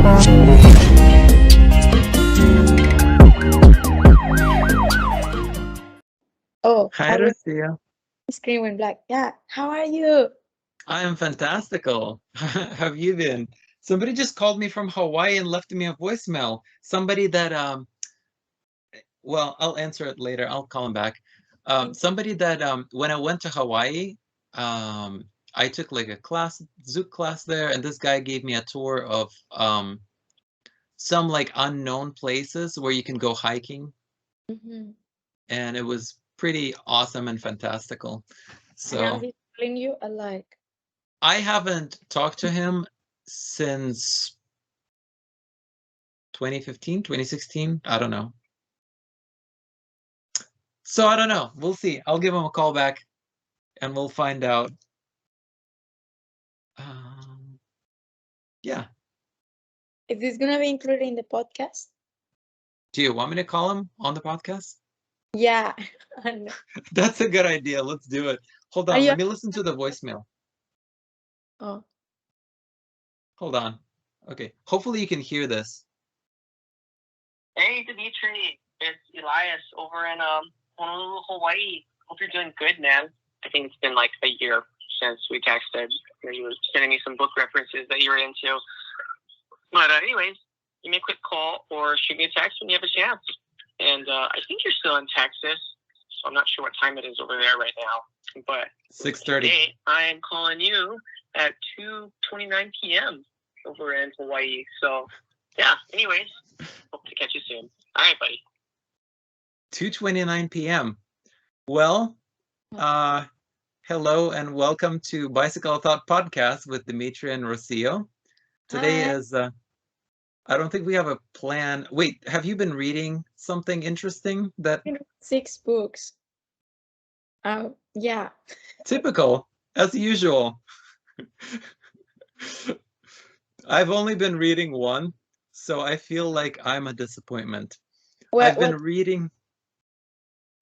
Oh, Hi, Rocio. screen went black. Yeah, how are you? I am fantastical. Have you been? Somebody just called me from Hawaii and left me a voicemail. Somebody that well, I'll answer it later. I'll call him back. Somebody that when I went to Hawaii, um I took like a Zouk class there, and this guy gave me a tour of some like unknown places where you can go hiking, Mm-hmm. and it was pretty awesome and fantastical. And now So he's telling you alike. I haven't talked to him since 2015, 2016. I don't know. So I don't know. We'll see. I'll give him a call back and we'll find out. Um, yeah. Is this gonna be included in the podcast? Do you want me to call him on the podcast? Yeah. I know. That's a good idea. Let's do it. Hold Are on. you? Let me listen to the voicemail. Oh, Hold on. Okay. Hopefully you can hear this. Hey, Dmitry, it's Elias over in Honolulu, Hawaii. Hope you're doing good, man. I think it's been like a year since we texted. You were sending me some book references that you're into. But anyways, give me a quick call or shoot me a text when you have a chance. And I think you're still in Texas, so I'm not sure what time it is over there right now. But 6:30. today I am calling you at 2:29 p.m. over in Hawaii. So yeah, anyways, hope to catch you soon. All right, buddy. 2:29 p.m. Well, hello and welcome to Bicycle Thought Podcast with Dmitry and Rocio. Today hi. is I don't think we have a plan. Wait, have you been reading something interesting that 6 books. Yeah. typical, as usual? I've only been reading one, so I feel like I'm a disappointment. What? What?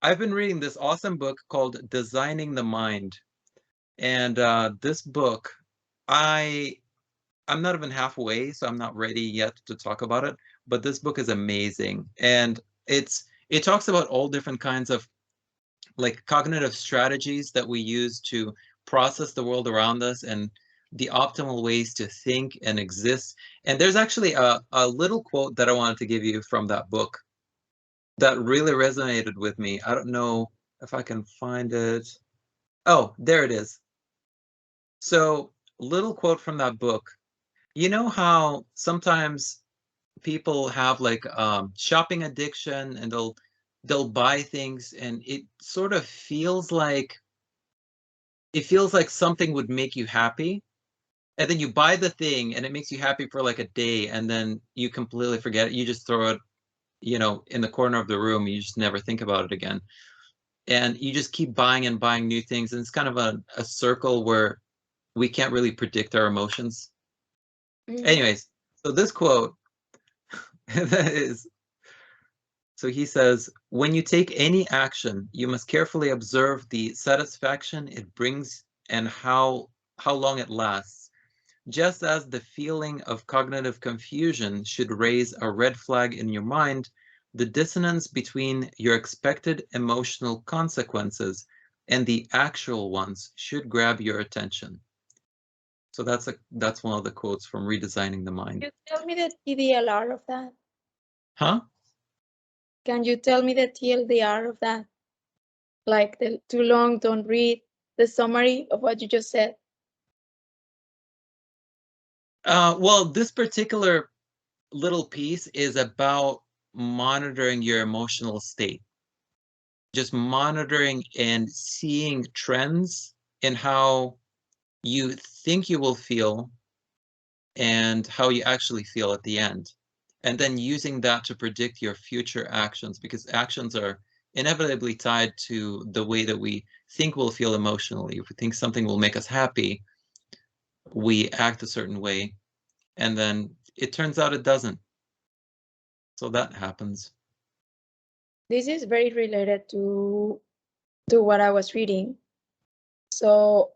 I've been reading this awesome book called Designing the Mind. And this book, I'm not even halfway, so I'm not ready yet to talk about it, but this book is amazing. And it talks about all different kinds of like cognitive strategies that we use to process the world around us and the optimal ways to think and exist. And there's actually a little quote that I wanted to give you from that book that really resonated with me. I don't know if I can find it. Oh, there it is. So, little quote from that book. You know how sometimes people have like shopping addiction, and they'll buy things, and it feels like something would make you happy, and then you buy the thing and it makes you happy for like a day, and then you completely forget it. You just throw it, in the corner of the room. You just never think about it again, and you just keep buying and buying new things, and it's kind of a circle where we can't really predict our emotions. Mhm. Anyways, so this quote is, so he says, when you take any action, you must carefully observe the satisfaction it brings and how long it lasts. Just as the feeling of cognitive confusion should raise a red flag in your mind, the dissonance between your expected emotional consequences and the actual ones should grab your attention. So that's one of the quotes from Redesigning the Mind. Can you tell me the TDLR of that? Huh? Can you tell me the TLDR of that? Like the too long, don't read, the summary of what you just said. Well, this particular little piece is about monitoring your emotional state, just monitoring and seeing trends in how you think you will feel and how you actually feel at the end. And then using that to predict your future actions, because actions are inevitably tied to the way that we think we'll feel emotionally. If we think something will make us happy, we act a certain way, and then it turns out it doesn't. So that happens. This is very related to what I was reading. So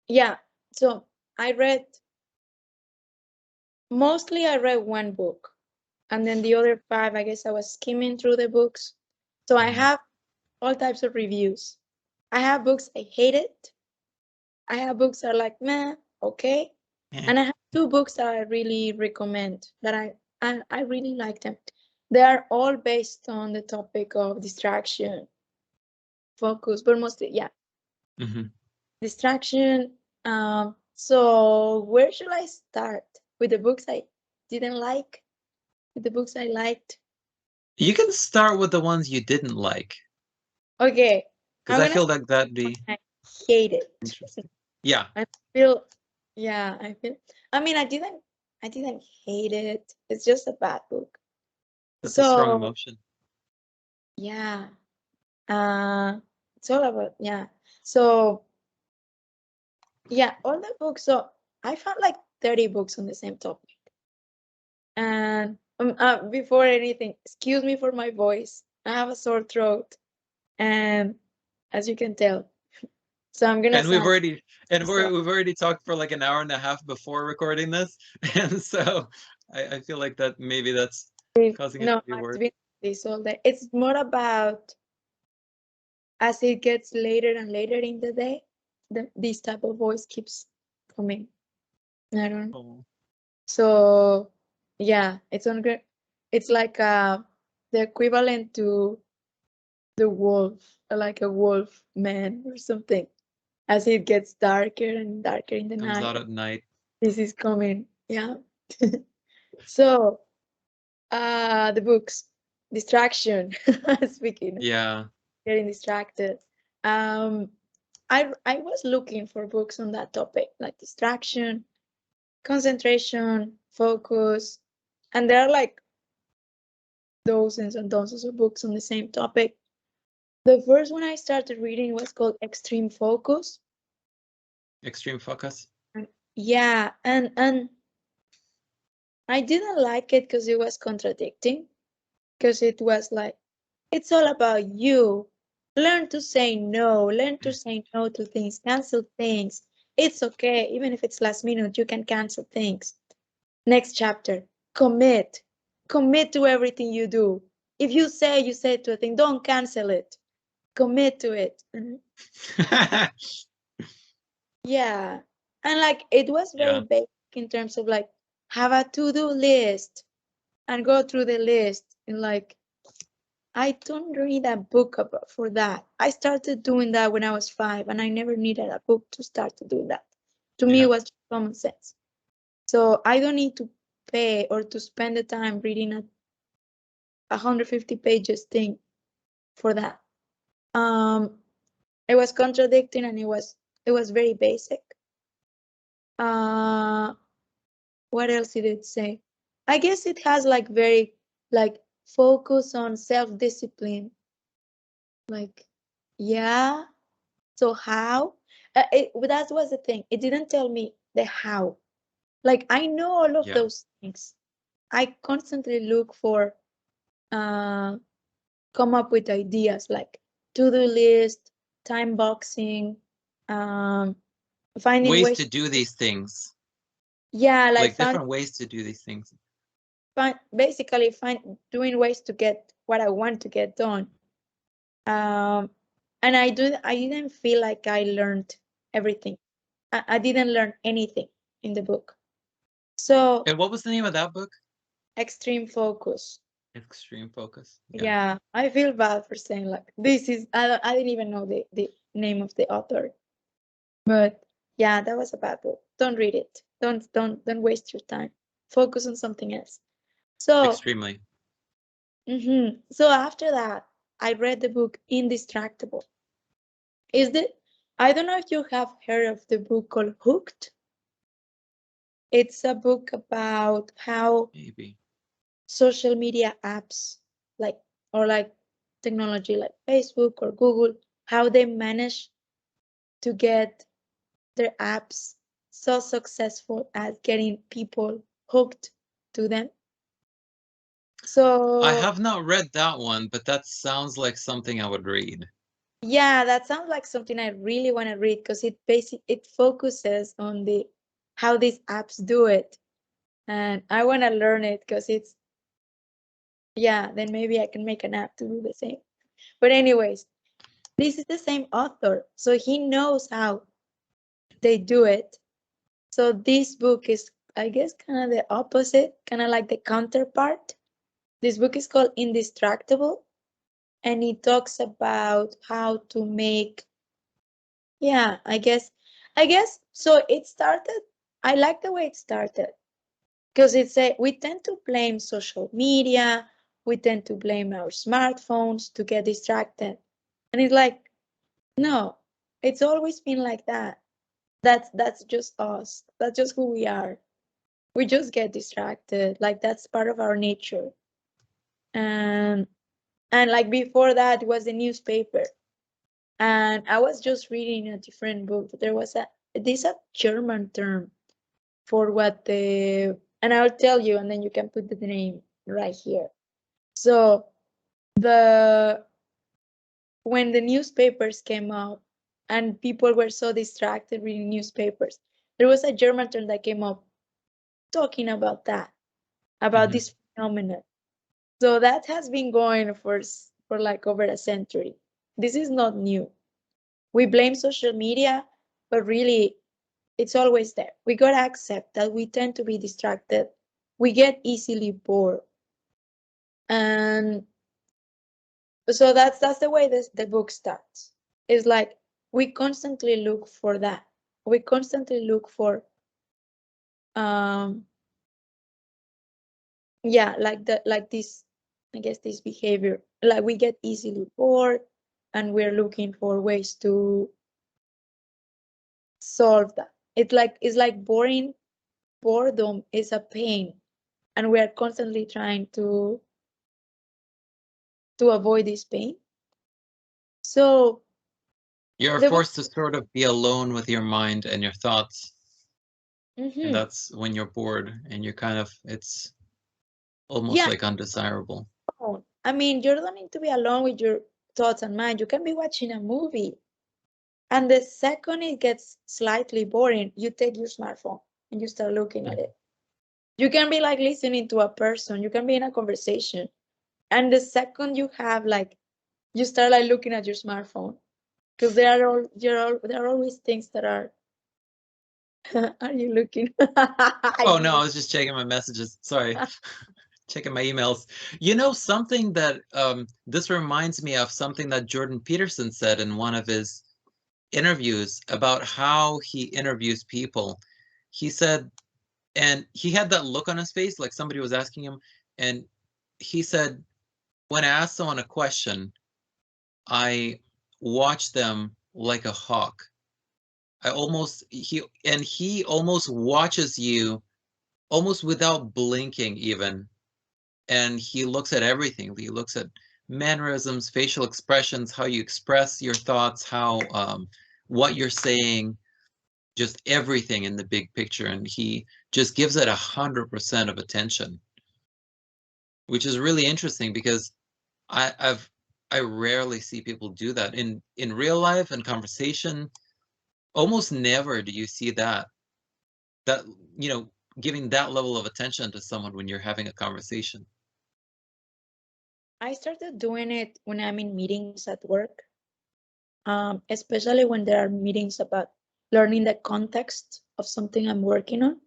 yeah, so I read mostly I read one book, and then the other 5, I guess I was skimming through the books. So I have all types of reviews. I have books I hated. I have books that are like, meh, okay. And I have 2 books that I really recommend, that I really like them. They are all based on the topic of distraction, focus, but mostly, yeah, distraction. So where should I start? With the books I didn't like? With the books I liked? You can start with the ones you didn't like, Okay. because I feel like that'd be I hate it. interesting. Yeah. I feel, I mean, I didn't hate it. It's just a bad book. That's a strong So, emotion. yeah. It's all about, yeah. So, yeah, all the books. So I found like 30 books on the same topic. And before anything, excuse me for my voice. I have a sore throat, and as you can tell, so I'm gonna And we've sound. already talked for like an hour and a half before recording this, and so I feel like that maybe that's causing it No, to be it's worse. been this all day. It's more about as it gets later and later in the day, this type of voice keeps coming. I don't know. Oh. So yeah, it's like the equivalent to the wolf, like a wolf man or something. As it gets darker and darker in the Comes out night, at night. this is coming. Yeah. So the books, distraction. Speaking. Yeah. Getting distracted. Um, I was looking for books on that topic, like distraction, concentration, focus, and there are like dozens and dozens of books on the same topic. The first one I started reading was called Extreme Focus. Extreme focus. Yeah, and I didn't like it because it was contradicting. Because it was like, it's all about you. Learn to say no. Learn to say no to things. Cancel things. It's okay. Even if it's last minute, you can cancel things. Next chapter. Commit. Commit to everything you do. If you say to a thing, don't cancel it. Commit to it. Yeah. And like it was very Yeah. basic in terms of like have a to-do list and go through the list and like I don't read a book about for that. I started doing that when I was 5, and I never needed a book to start to do that. To me, Yeah. it was just common sense. So I don't need to pay or to spend the time reading a 150 pages thing for that. It was contradicting, and it was very basic. What else did it say? I guess it has like very like focus on self-discipline. Like, yeah. So how? That was the thing. It didn't tell me the how. Like I know all of Yeah. those things. I constantly look for come up with ideas like to-do list, time boxing, um, finding Ways ways. to do these things. Yeah, Like different ways to do these things. basically doing ways to get what I want to get done. And I didn't feel like I learned everything. I didn't learn anything in the book. So And what was the name of that book? Extreme Focus. Extreme Focus. Yeah, I feel bad for saying like this is I didn't even know the name of the author. But yeah, that was a bad book. Don't read it. Don't waste your time. Focus on something else. So Extremely. so after that, I read the book Indistractable. I don't know if you have heard of the book called Hooked. It's a book about how Maybe. social media apps like or like technology like Facebook or Google, how they manage to get their apps so successful at getting people hooked to them. I So have not read that one, but that sounds like something I would read. yeah, that sounds like something I really want to read because it focuses on the how these apps do it. and I want to learn it because it's, yeah, then maybe I can make an app to do the same. But anyways, this is the same author, so he knows how they do it. So this book is, I guess, kind of the opposite, kind of like the counterpart. This book is called Indistractable, and it talks about how to make, yeah, I guess so it started, I like the way it started, because it's a, we tend to blame social media, we tend to blame our smartphones to get distracted. And it's like, no, it's always been like that. That's just us. That's just who we are. We just get distracted. Like that's part of our nature. And and like before that was the newspaper. And I was just reading a different book. There was a, this a German term for what the, and I'll tell you, and then you can put the name right here. So the, when the newspapers came up and people were so distracted reading newspapers, there was a German term that came up talking about that, about this phenomenon. So that has been going for like over a century. This is not new. We blame social media, but really it's always there. We gotta accept that we tend to be distracted. We get easily bored. And so that's the way this the book starts. It's like we constantly look for that. We constantly look for um yeah, like the, like this, I guess this behavior. Like we get easily bored and we're looking for ways to solve that. It's like boredom is a pain, and we are constantly trying to avoid this pain. So You're the book, forced to sort of be alone with your mind and your thoughts. And that's when you're bored and you're kind of, it's almost yeah, like undesirable. I mean, you don't need to be alone with your thoughts and mind. You can be watching a movie, and the second it gets slightly boring, you take your smartphone and you start looking at it. You can be like listening to a person, you can be in a conversation, and the second you have like, you start like looking at your smartphone, because there are always things that are are you looking? Oh no, I was just checking my messages. Sorry. Checking my emails. You know, something that this reminds me of something that Jordan Peterson said in one of his interviews about how he interviews people. He said, and he had that look on his face like somebody was asking him, and he said, when I ask someone a question, I watch them like a hawk. He almost watches you almost without blinking even, and he looks at everything. He looks at mannerisms, facial expressions, how you express your thoughts, how what you're saying, just everything in the big picture, and he just gives it 100% of attention, which is really interesting because I rarely see people do that in real life and conversation. Almost never do you see that you know, giving that level of attention to someone when you're having a conversation. I started doing it when I'm in meetings at work, especially when there are meetings about learning the context of something I'm working on.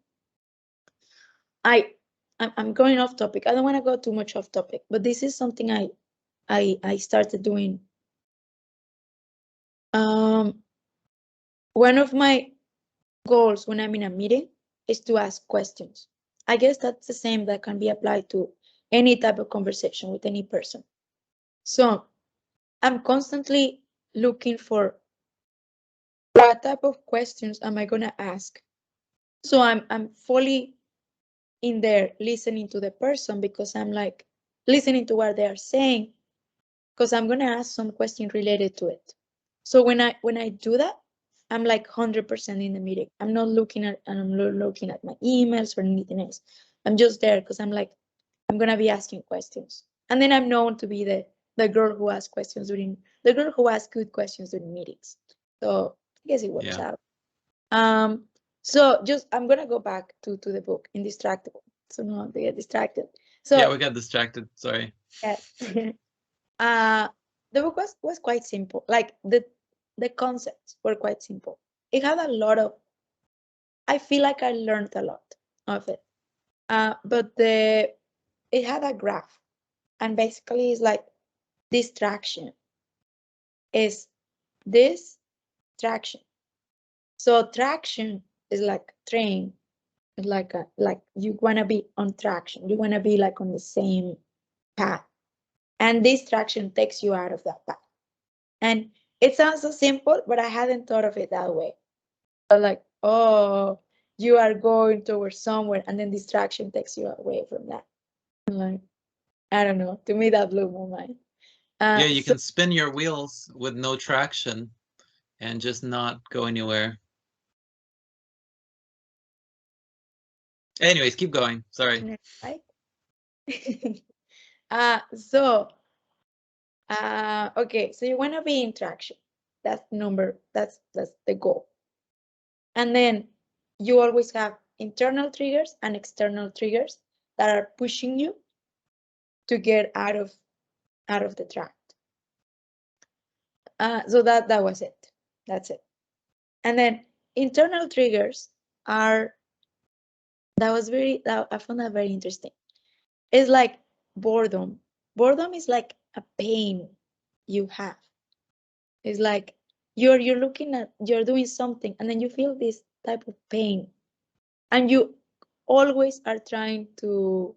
I'm going off topic. I don't want to go too much off topic, but this is something I started doing. One of my goals when I'm in a meeting is to ask questions. I guess that's the same that can be applied to any type of conversation with any person. So I'm constantly looking for what type of questions am I gonna ask. So I'm fully in there listening to the person, because I'm like listening to what they are saying, because I'm gonna ask some question related to it. So when I do that, I'm like 100% in the meeting. I'm not looking at, and I'm not looking at my emails or anything else. I'm just there because I'm like, I'm gonna be asking questions, and then I'm known to be the girl who asks questions during, the girl who asks good questions during meetings. So I guess it works Yeah. out. So just I'm gonna go back to the book Indistractable. so not to get distracted. So yeah, we got distracted. Sorry. yes. The book was quite simple. Like the concepts were quite simple. It had a lot of. I feel like I learned a lot of it. But it had a graph, and basically it's like distraction is this traction. So traction is like train. It's like you wanna be on traction. You wanna be like on the same path, and distraction takes you out of that path. And it sounds so simple, but I hadn't thought of it that way. But like, oh, you are going towards somewhere, and then distraction takes you away from that. Like, I don't know. To me, that blew my mind. Yeah, you So can spin your wheels with no traction and just not go anywhere. Anyways, keep going. Sorry. right? So okay, so you want to be in traction. That's the goal. And then you always have internal triggers and external triggers that are pushing you to get out of the track. So that was it. That's it. And then internal triggers are I found that very interesting. It's like boredom. Boredom is like a pain you have. It's like you're doing something and then you feel this type of pain, and you always are trying to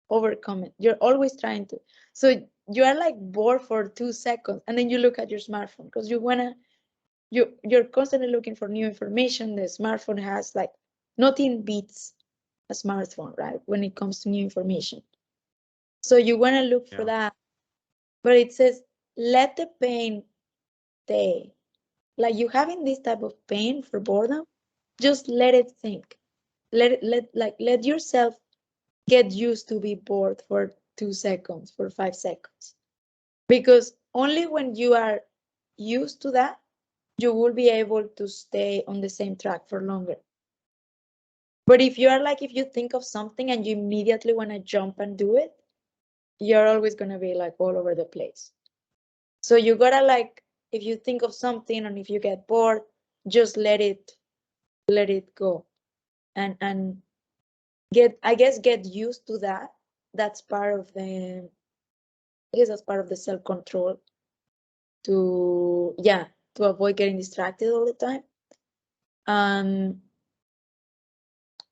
overcome it. You're always trying to. So you are like bored for 2 seconds, and then you look at your smartphone because you're constantly looking for new information. The smartphone has like nothing beats a smartphone, right? When it comes to new information. So you want to look for that, but it says let the pain stay. Like you having this type of pain for boredom, just let it sink. Let yourself get used to be bored for 2 seconds, for 5 seconds. Because only when you are used to that, you will be able to stay on the same track for longer. But if you are like, if you think of something and you immediately want to jump and do it, you're always going to be like all over the place. So you gotta like, if you think of something and if you get bored, just let it go, and get used to that. That's part of the, I guess that's part of the self-control to, yeah, to avoid getting distracted all the time.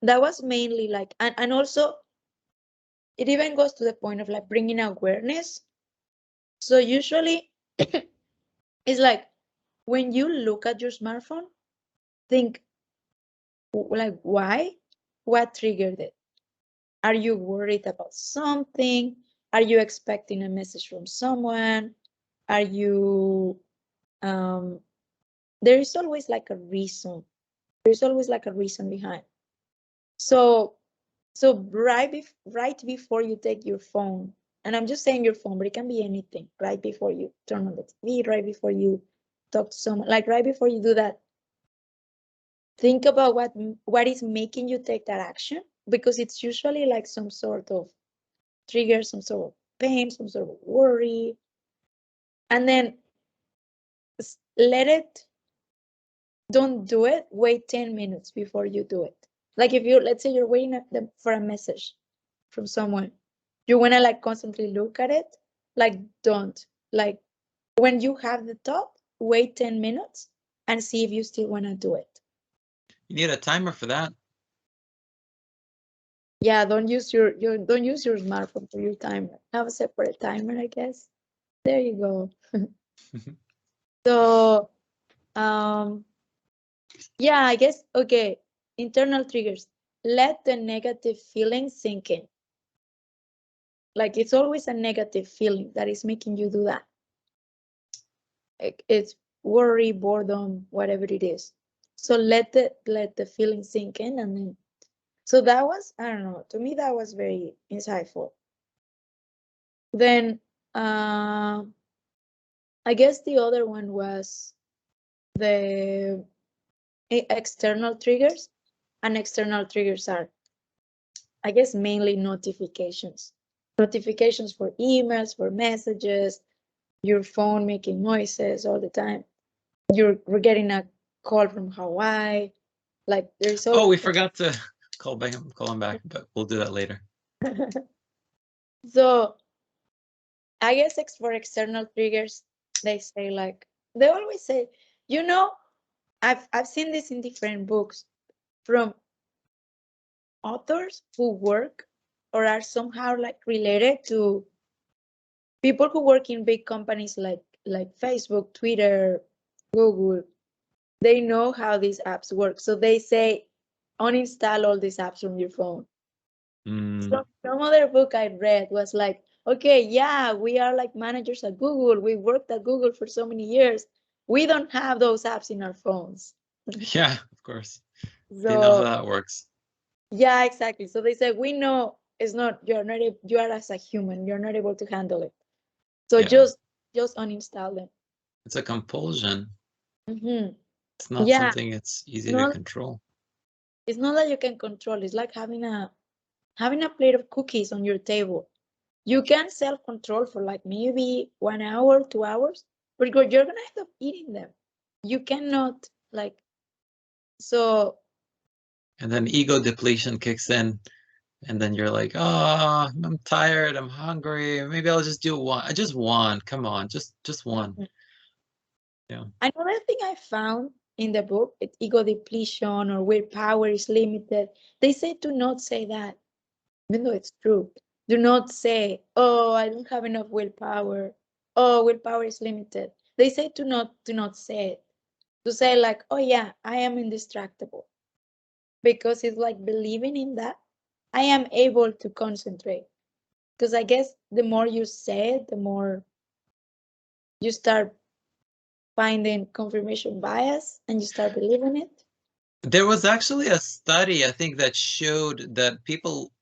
That was mainly like, and also it even goes to the point of like bringing awareness. So usually it's like when you look at your smartphone, think like, why? What triggered it? Are you worried about something? Are you expecting a message from someone? Are you, there is always like a reason. There's always like a reason behind. So right before you take your phone, and I'm just saying your phone, but it can be anything, right before you turn on the TV, right before you talk to someone, like right before you do that, think about what is making you take that action, because it's usually like some sort of trigger, some sort of pain, some sort of worry, and then let it. Don't do it. Wait 10 minutes before you do it. Like if you, let's say you're waiting for a message from someone, you want to like constantly look at it. Like don't. Like when you have the thought, wait 10 minutes and see if you still want to do it. You need a timer for that. Yeah, don't use your don't use your smartphone for your timer. Have a separate timer, I guess. There you go. So yeah, I guess, okay, internal triggers. Let the negative feeling sink in. Like it's always a negative feeling that is making you do that. It's worry, boredom, whatever it is. So let the feeling sink in, and then, so that was, I don't know, to me that was very insightful. Then I guess the other one was the external triggers, and external triggers are I guess mainly notifications. Notifications for emails, for messages, your phone making noises all the time. We're getting a call from Hawaii. Like there's Oh, we always forgot to call him back, but we'll do that later. so I guess for external triggers, they say like they always say, you know, I've seen this in different books from authors who work or are somehow like related to people who work in big companies like Facebook, Twitter, Google. They know how these apps work. So they say uninstall all these apps from your phone. So some other book I read was like, okay, yeah, we are like managers at Google. We worked at Google for so many years. We don't have those apps in our phones. Yeah, of course. They know how So that works. yeah, exactly. So they said, we know it's not you are as a human, you're not able to handle it. So Yeah. just uninstall them. It's a compulsion. Mm-hmm. It's not Yeah, something it's easy to not control. it's not that you can control. It's like having a plate of cookies on your table. You can self-control for like maybe 1 hour, 2 hours, but you're gonna end up eating them. You cannot like so. And then ego depletion kicks in, and then you're like, oh, I'm tired, I'm hungry. Maybe I'll just do one. Just one. Come on, just one. Yeah. Another thing I found in the book, ego depletion or willpower is limited. They say to not say that, even though it's true. Do not say, "Oh, I don't have enough willpower." Oh, willpower is limited. They say to not say it. To say like, "Oh yeah, I am indistractable," because it's like believing in that I am able to concentrate. Because I guess the more you say it, the more you start finding confirmation bias and you start believing it. There was actually a study, I think, that showed that people,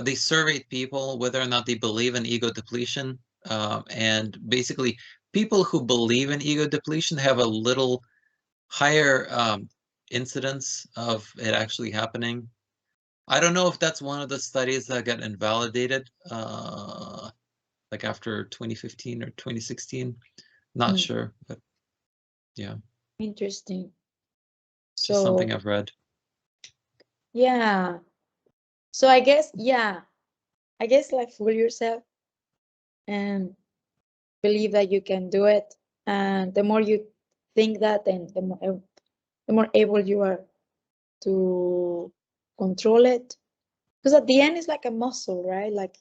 they surveyed people whether or not they believe in ego depletion. And basically, people who believe in ego depletion have a little higher incidence of it actually happening. I don't know if that's one of the studies that got invalidated, like after 2015 or 2016. Not sure, but yeah, Interesting. just something So I've read. yeah. So I guess yeah. I guess like fool yourself and believe that you can do it. And the more you think that, then the more able you are to control it. Because at the end, it's like a muscle, right? Like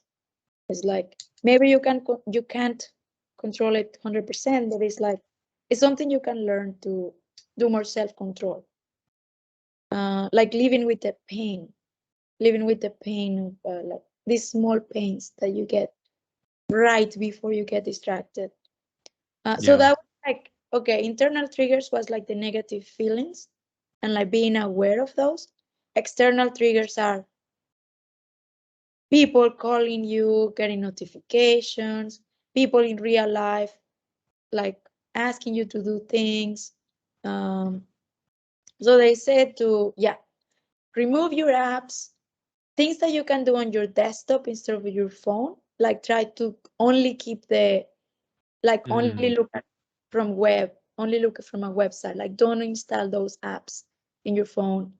it's like maybe you can't control it 100%, but it's like it's something you can learn to do more self-control. Like living with the pain of like these small pains that you get right before you get distracted. So Yeah. that was like, okay, internal triggers was like the negative feelings and like being aware of those. External triggers are people calling you, getting notifications, people in real life, like asking you to do things. Um, so they said to, yeah, remove your apps, things that you can do on your desktop instead of your phone, like try to only keep only look at only look from a website, like don't install those apps in your phone.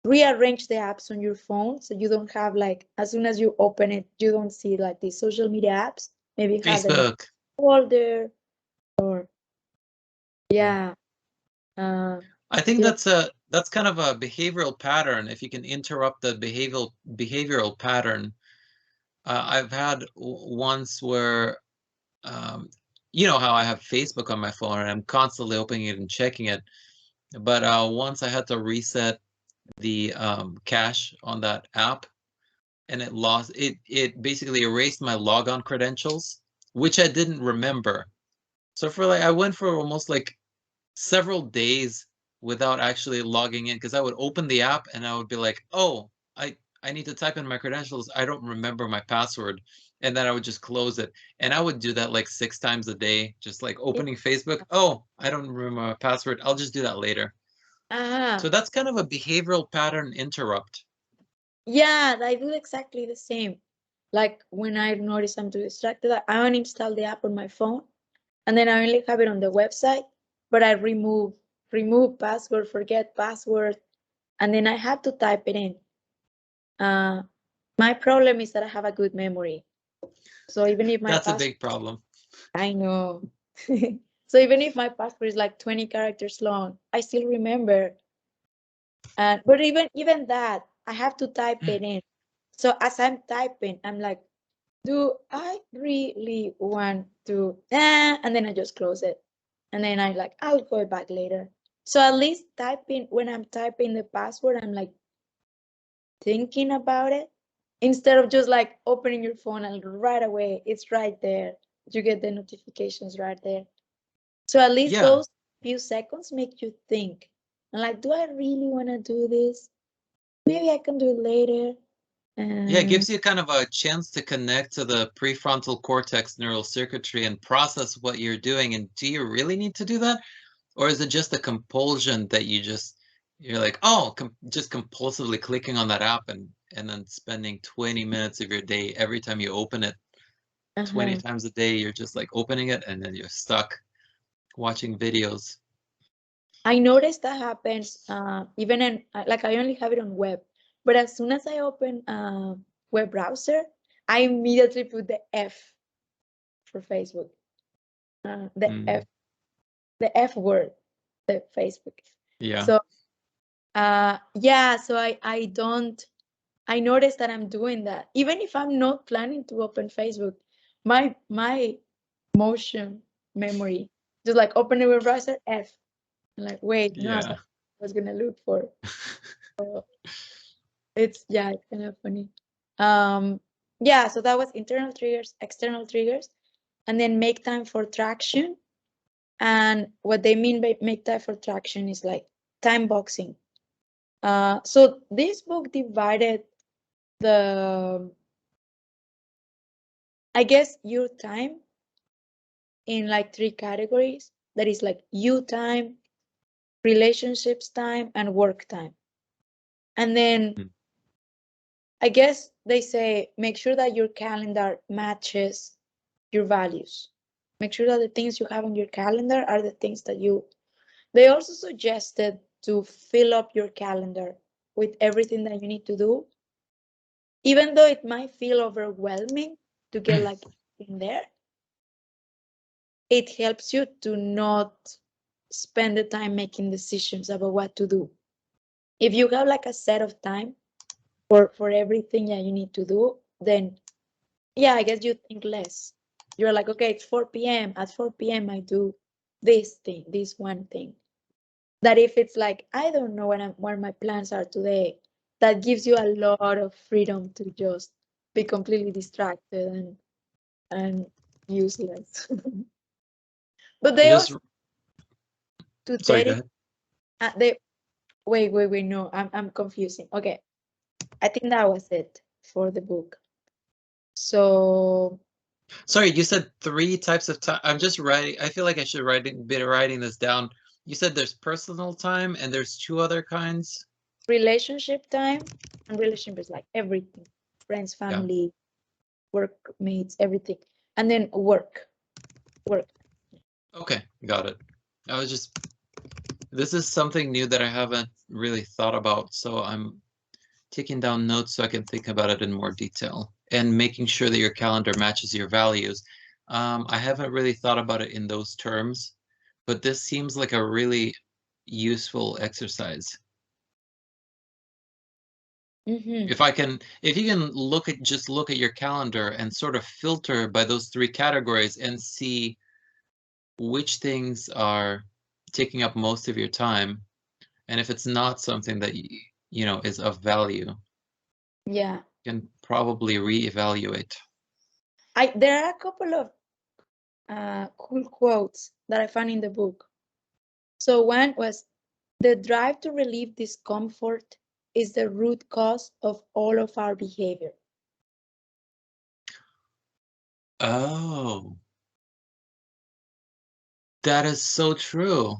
Rearrange the apps on your phone so you don't have like as soon as you open it, you don't see like these social media apps. Maybe have them in a Facebook. folder or Yeah. yeah. Uh, I think yeah. that's kind of a behavioral pattern. If you can interrupt the behavioral pattern, I've had once where, um, you know how I have Facebook on my phone and I'm constantly opening it and checking it. But once I had to reset the cache on that app, and it basically erased my logon credentials, which I didn't remember. So for like I went for almost like several days without actually logging in because I would open the app and I would be like, oh, I need to type in my credentials. I don't remember my password. And then I would just close it. And I would do that like 6 times a day, just like opening Facebook. Oh, I don't remember my password. I'll just do that later. Ah, So that's kind of a behavioral pattern interrupt. Yeah, I do exactly the same. Like when I notice I'm too distracted, I uninstall the app on my phone, and then I only have it on the website, but I remove password, forget password, and then I have to type it in. My problem is that I have a good memory. So even if my That's a password, big problem. I know. So even if my password is like 20 characters long, I still remember. But even that, I have to type it in. So as I'm typing, I'm like, do I really want to? And then I just close it. And then I like, I'll go back later. So at least typing, when I'm typing the password, I'm like thinking about it instead of just like opening your phone and right away, it's right there. You get the notifications right there. So at least Yeah. those few seconds make you think. And like, do I really want to do this? Maybe I can do it later. Yeah, it And gives you kind of a chance to connect to the prefrontal cortex neural circuitry and process what you're doing. And do you really need to do that? Or is it just a compulsion that you're like, oh, just compulsively clicking on that app and then spending 20 minutes of your day every time you open it, 20 uh-huh. times a day, you're just like opening it and then you're stuck watching videos. I noticed that happens even in like I only have it on web, but as soon as I open web browser, I immediately put the F for Facebook, Mm, the F word, the Facebook. yeah. So yeah, so I don't. I notice that I'm doing that even if I'm not planning to open Facebook. My motion memory just like open the web browser F. I'm like wait, no, that's Yeah. not what I was gonna look for. It's yeah, it's kind of funny. Yeah, so that was internal triggers, external triggers, and then make time for traction. And what they mean by make time for traction is like time boxing. So this book divided the, I guess, your time in like three categories. That is like you time, relationships time, and work time. And then Mm. I guess they say make sure that your calendar matches your values. Make sure that the things you have on your calendar are the things that you. They also suggested to fill up your calendar with everything that you need to do, even though it might feel overwhelming to get like in there. It helps you to not spend the time making decisions about what to do. If you have like a set of time for everything that you need to do, then yeah, I guess you think less. You're like, okay, it's 4 p.m. At 4 p.m. I do this thing, this one thing. That if it's like, I don't know what my plans are today, that gives you a lot of freedom to just be completely distracted and useless. But I they just, also to sorry, go dedicate ahead. they wait, no, I'm confusing. Okay. I think that was it for the book. So Sorry, you said three types of time. I'm just writing. I feel like I should be writing this down. You said there's personal time and there's two other kinds. relationship time, and relationship is like everything, friends, Yeah. family, workmates, everything. And then work. Okay, got it. I was just, this is something new that I haven't really thought about, so I'm taking down notes so I can think about it in more detail and making sure that your calendar matches your values. I haven't really thought about it in those terms, but this seems like a really useful exercise. Mm-hmm. If you can look at your calendar and sort of filter by those three categories and see which things are taking up most of your time, and if it's not something that you know is of value, Yeah. you can probably reevaluate. There are a couple of cool quotes that I found in the book. So one was the drive to relieve discomfort is the root cause of all of our behavior. Oh, that is so true.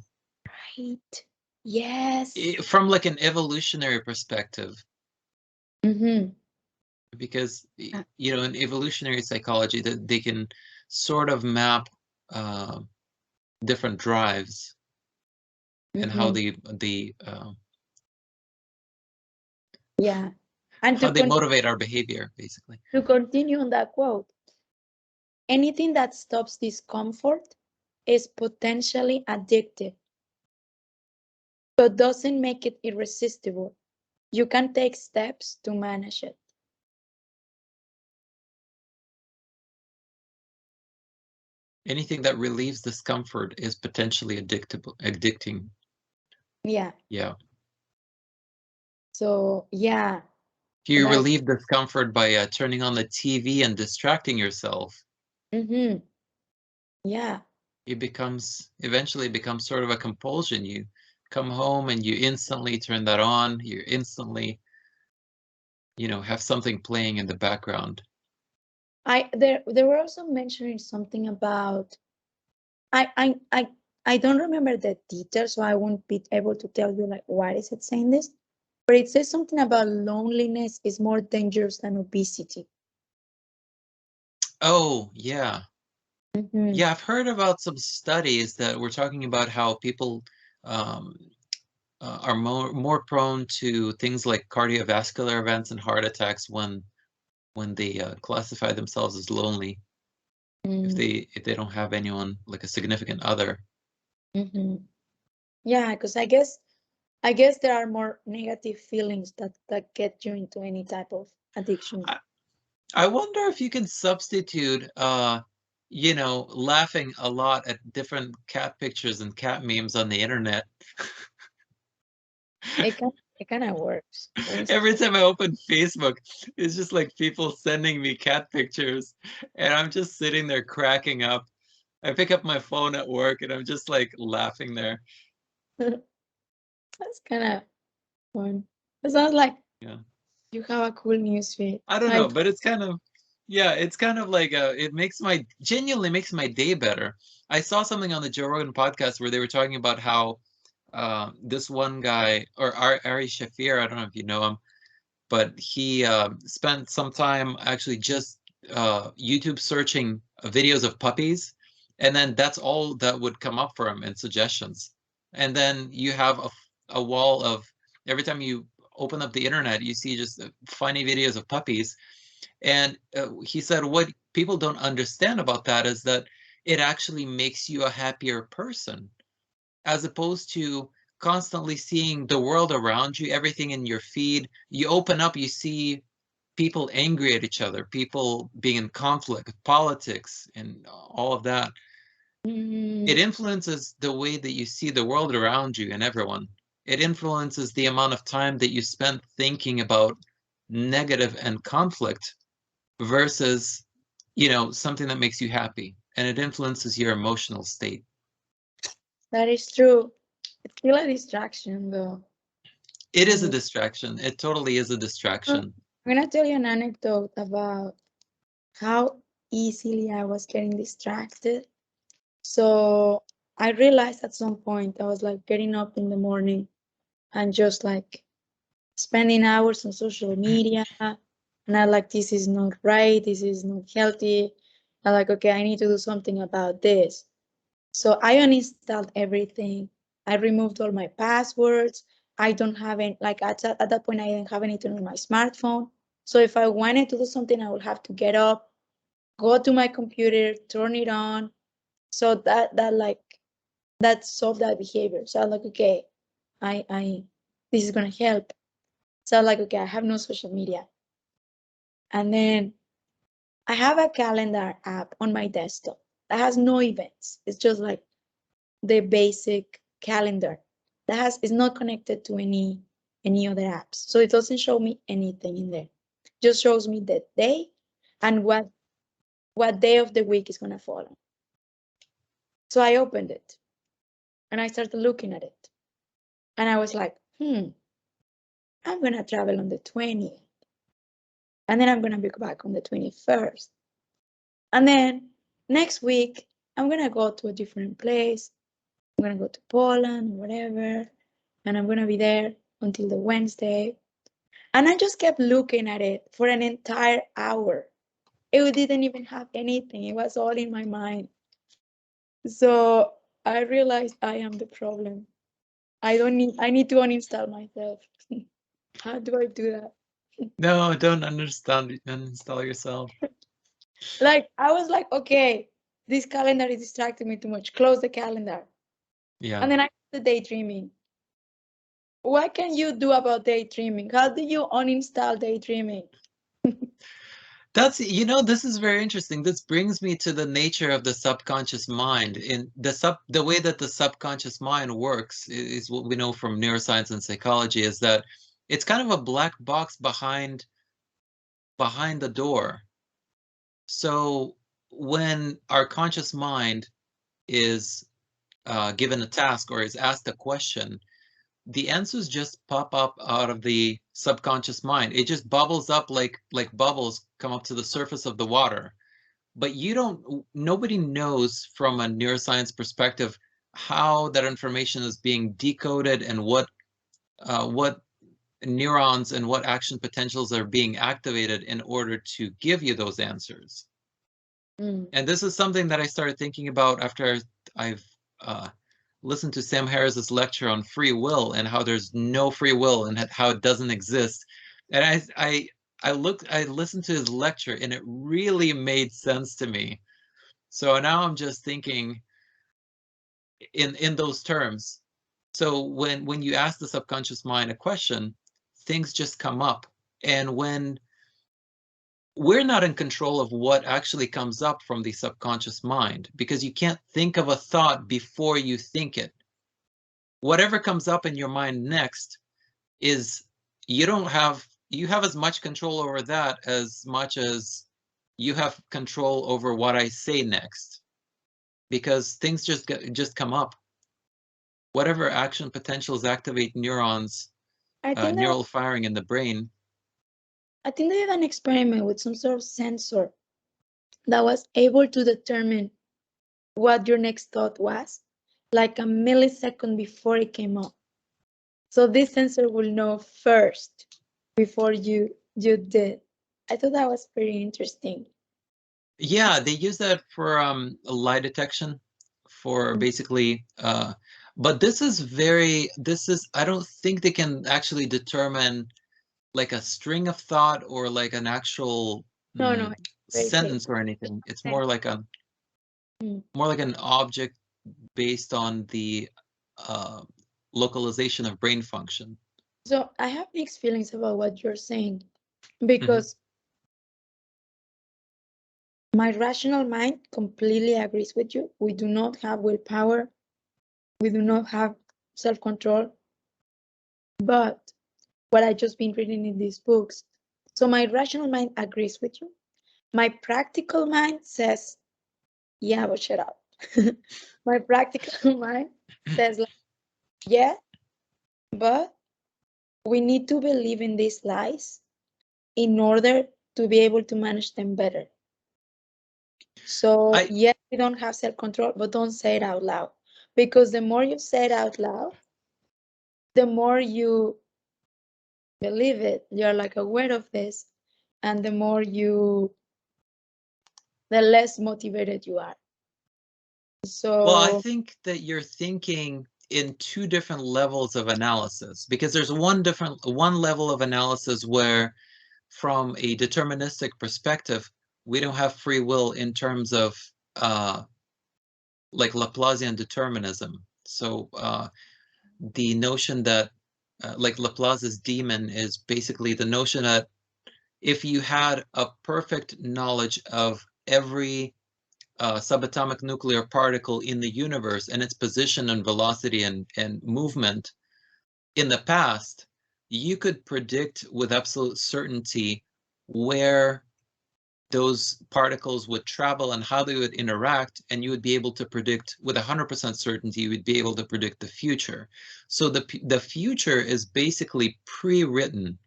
Right. Yes. From like an evolutionary perspective. Mm-hmm. Because you know, in evolutionary psychology, that they can sort of map different drives and how Yeah. And how they motivate our behavior, basically. to continue on that quote, anything that stops discomfort is potentially addictive, but doesn't make it irresistible. You can take steps to manage it. Anything that relieves discomfort is potentially addicting. Yeah. Yeah. So, yeah. You relieve discomfort by turning on the TV and distracting yourself. Mm-hmm. Yeah. It eventually becomes sort of a compulsion. You come home and you instantly turn that on. You instantly, you know, have something playing in the background. They were also mentioning something about I don't remember the details, so I won't be able to tell you like why is it saying this, but it says something about loneliness is more dangerous than obesity. Oh, yeah. Mm-hmm. Yeah, I've heard about some studies that were talking about how people are more prone to things like cardiovascular events and heart attacks when they classify themselves as lonely, if they don't have anyone like a significant other. Mm-hmm. Yeah, because I guess there are more negative feelings that get you into any type of addiction. I wonder if you can substitute you know, laughing a lot at different cat pictures and cat memes on the internet. It kind of works. Every time I open Facebook, it's just like people sending me cat pictures, and I'm just sitting there cracking up. I pick up my phone at work, and I'm just like laughing there. That's kind of fun. It sounds like Yeah. you have a cool newsfeed. I don't know, but it's kind of, yeah, it's kind of like it genuinely makes my day better. I saw something on the Joe Rogan podcast where they were talking about how this one guy, or Ari Shafir, I don't know if you know him, but he spent some time actually just YouTube searching videos of puppies, and then that's all that would come up for him in suggestions. And then you have a wall of, every time you open up the internet, you see just funny videos of puppies. And he said what people don't understand about that is that it actually makes you a happier person, as opposed to constantly seeing the world around you, everything in your feed. You open up, you see people angry at each other, people being in conflict, politics, and all of that. It influences the way that you see the world around you and everyone. It influences the amount of time that you spend thinking about negative and conflict versus, you know, something that makes you happy. And it influences your emotional state. That is true. It's still a distraction, though. It is a distraction. It totally is a distraction. I'm gonna tell you an anecdote about how easily I was getting distracted. So I realized at some point I was like getting up in the morning and just like spending hours on social media. And I like, this is not right. This is not healthy. I'm like, okay, I need to do something about this. So I uninstalled everything. I removed all my passwords. I don't have any, like at that point, I didn't have anything on my smartphone. So if I wanted to do something, I would have to get up, go to my computer, turn it on. So that solved that behavior. So I'm like, okay, I this is gonna help. So I'm like, okay, I have no social media. And then I have a calendar app on my desktop that has no events. It's just like the basic calendar that is not connected to any other apps. So it doesn't show me anything in there. Just shows me the day and what day of the week is gonna fall on. So I opened it and I started looking at it. And I was like, I'm gonna travel on the 20th. And then I'm gonna be back on the 21st. And then next week, I'm gonna go to a different place. I'm gonna go to Poland, whatever. And I'm gonna be there until the Wednesday. And I just kept looking at it for an entire hour. It didn't even have anything. It was all in my mind. So I realized I am the problem. I need to uninstall myself. How do I do that? No, don't understand. Uninstall yourself. Like, I was like, okay, this calendar is distracting me too much. Close the calendar. Yeah. And then I started daydreaming. What can you do about daydreaming? How do you uninstall daydreaming? That's, you know, this is very interesting. This brings me to the nature of the subconscious mind. In the way that the subconscious mind works is what we know from neuroscience and psychology, is that it's kind of a black box behind the door. So when our conscious mind is given a task or is asked a question, the answers just pop up out of the subconscious mind. It just bubbles up like bubbles come up to the surface of the water. But nobody knows from a neuroscience perspective how that information is being decoded and what neurons and what action potentials are being activated in order to give you those answers. And this is something that I started thinking about after I've listened to Sam Harris's lecture on free will and how there's no free will and how it doesn't exist. And I listened to his lecture and it really made sense to me. So now I'm just thinking in those terms. So when you ask the subconscious mind a question, things just come up. And when we're not in control of what actually comes up from the subconscious mind, because you can't think of a thought before you think it. Whatever comes up in your mind next is you have as much control over that as much as you have control over what I say next, because things just come up. Whatever action potentials activate neurons, I think neural firing in the brain. I think they did an experiment with some sort of sensor that was able to determine what your next thought was, like a millisecond before it came up. So this sensor will know first before you did. I thought that was pretty interesting. Yeah, they use that for lie detection, for basically. But this is I don't think they can actually determine like a string of thought or like an actual No, sentence or anything. It's more like an object based on the localization of brain function. So I have mixed feelings about what you're saying, because my rational mind completely agrees with you. We do not have willpower. We do not have self-control. But what I just been reading in these books, so my rational mind agrees with you. My practical mind says, yeah, but shut up. My practical mind says, like, yeah, but we need to believe in these lies in order to be able to manage them better. So yes, we don't have self-control, but don't say it out loud, because the more you say it out loud, the more you believe it. You're like aware of this, and the less motivated you are. So well, I think that you're thinking in two different levels of analysis, because there's one level of analysis where from a deterministic perspective, we don't have free will in terms of like Laplacian determinism. So the notion that like Laplace's demon is basically the notion that if you had a perfect knowledge of every subatomic nuclear particle in the universe and its position and velocity and movement in the past, you could predict with absolute certainty where those particles would travel and how they would interact, and you would be able to predict with 100% certainty, you would be able to predict the future. So the future is basically pre-written,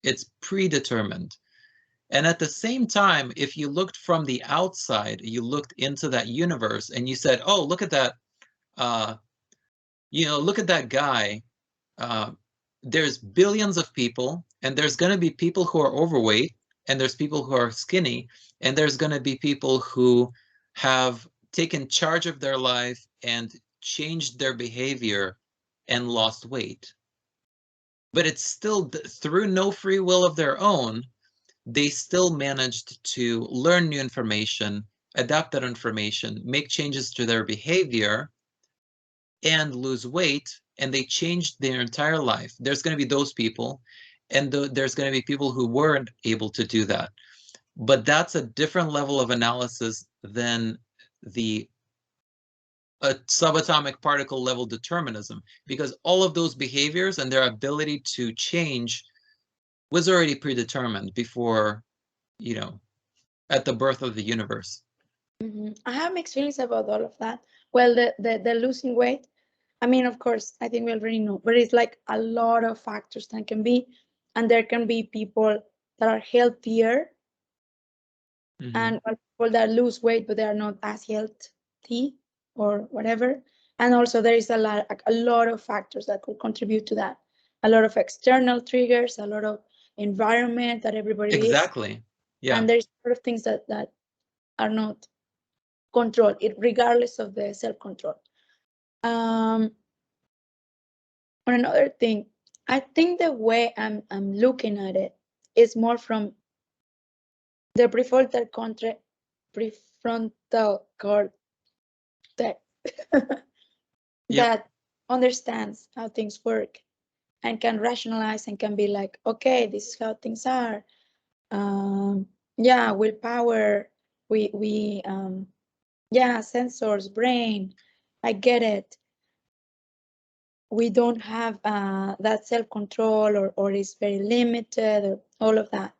it's predetermined. And at the same time, if you looked from the outside, you looked into that universe and you said, oh, look at that, look at that guy. there's billions of people, and there's going to be people who are overweight, and there's people who are skinny, and there's going to be people who have taken charge of their life and changed their behavior and lost weight. But it's still through no free will of their own, they still managed to learn new information, adapt that information, make changes to their behavior, and lose weight, and they changed their entire life. There's going to be those people, and there's going to be people who weren't able to do that. But that's a different level of analysis than the subatomic particle level determinism, because all of those behaviors and their ability to change was already predetermined before, at the birth of the universe. I have mixed feelings about all of that. Well, the losing weight, I mean, of course, I think we already know, but it's like a lot of factors that can be, and there can be people that are healthier and people that lose weight, but they are not as healthy or whatever. And also there is a lot of factors that could contribute to that. A lot of external triggers, a lot of environment that everybody is. Exactly. Yeah. And there's a lot of things that are not controlled, regardless of the self-control. On another thing, I think the way I'm looking at it is more from the prefrontal cortex that understands how things work and can rationalize and can be like, okay, this is how things are. Yeah, willpower, yeah, sensors, brain, I get it. We don't have that self-control, or is very limited, or all of that.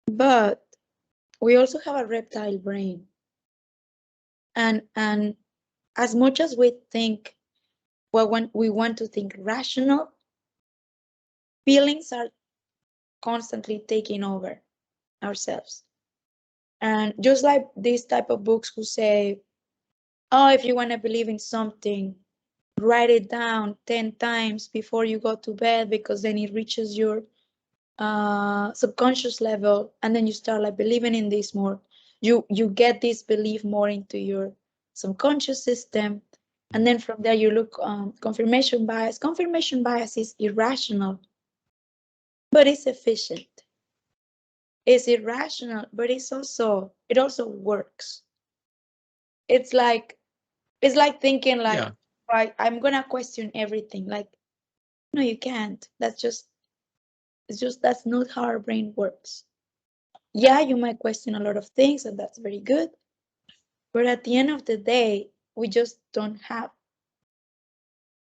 But we also have a reptile brain. And as much as we think, well, when we want to think rational, feelings are constantly taking over ourselves. And just like these type of books who say, oh, if you want to believe in something, write it down 10 times before you go to bed, because then it reaches your subconscious level, and then you start like believing in this more. You get this belief more into your subconscious system, and then from there you look confirmation bias. Confirmation bias is irrational, but it's efficient. It's irrational, but it also works. It's like thinking like, I'm gonna question everything. Like, no, you can't. That's not how our brain works. Yeah, you might question a lot of things, and that's very good. But at the end of the day, we just don't have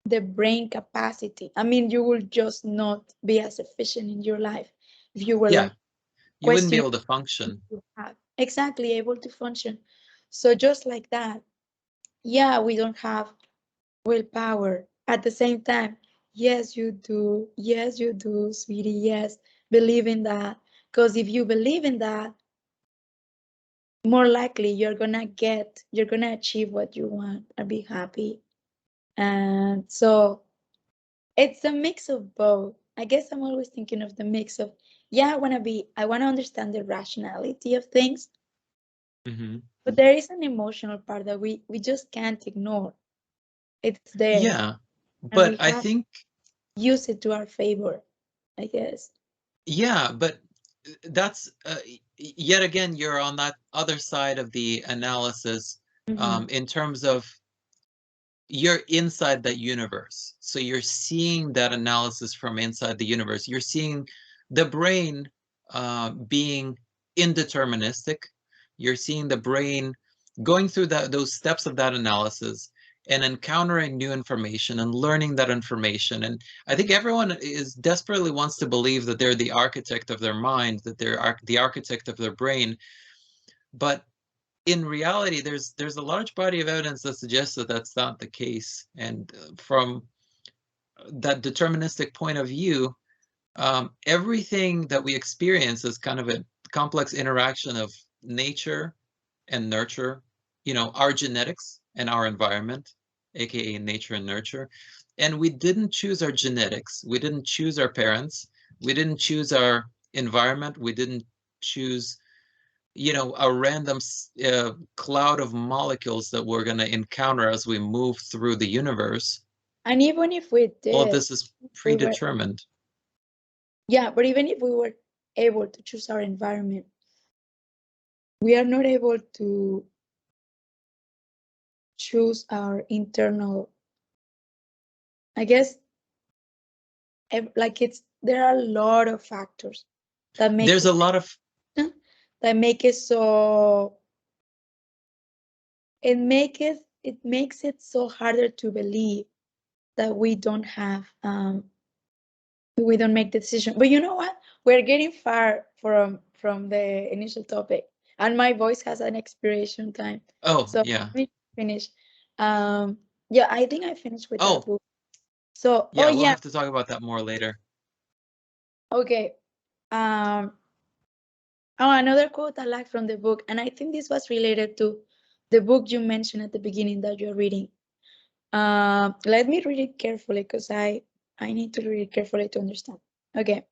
the brain capacity. I mean, you will just not be as efficient in your life if you were like, you wouldn't be able to function. Exactly, able to function. So just like that, yeah, we don't have willpower. At the same time, yes, you do. Yes, you do, sweetie. Yes, believe in that. Because if you believe in that, more likely you're gonna achieve what you want and be happy. And so it's a mix of both. I guess I'm always thinking of the mix of, yeah, I want to understand the rationality of things, but there is an emotional part that we just can't ignore. It's there. Yeah, but I think use it to our favor, I guess. Yeah, but that's yet again, you're on that other side of the analysis, in terms of you're inside that universe. So you're seeing that analysis from inside the universe. You're seeing the brain being indeterministic. You're seeing the brain going through those steps of that analysis and encountering new information and learning that information. And I think everyone is desperately wants to believe that they're the architect of their mind, that they're the architect of their brain. But in reality, there's a large body of evidence that suggests that that's not the case. And from that deterministic point of view, everything that we experience is kind of a complex interaction of nature and nurture, our genetics and our environment, aka nature and nurture. And we didn't choose our genetics. We didn't choose our parents. We didn't choose our environment. We didn't choose, you know, a random cloud of molecules that we're going to encounter as we move through the universe. And even if we All of did, this is we were, predetermined. yeah, but even if we were able to choose our environment, we are not able to choose our internal, I guess, like there are a lot of factors that make There's a lot of that make it so it makes it so harder to believe that we don't have we don't make the decision. But you know what, we're getting far from the initial topic, and my voice has an expiration time. oh So yeah. let me finish. Yeah, I think I finished with that Oh book. So yeah, we'll yeah, have to talk about that more later. okay. Oh, another quote I like from the book, and I think this was related to the book you mentioned at the beginning that you're reading. Let me read it carefully because I need to read it carefully to understand. Okay.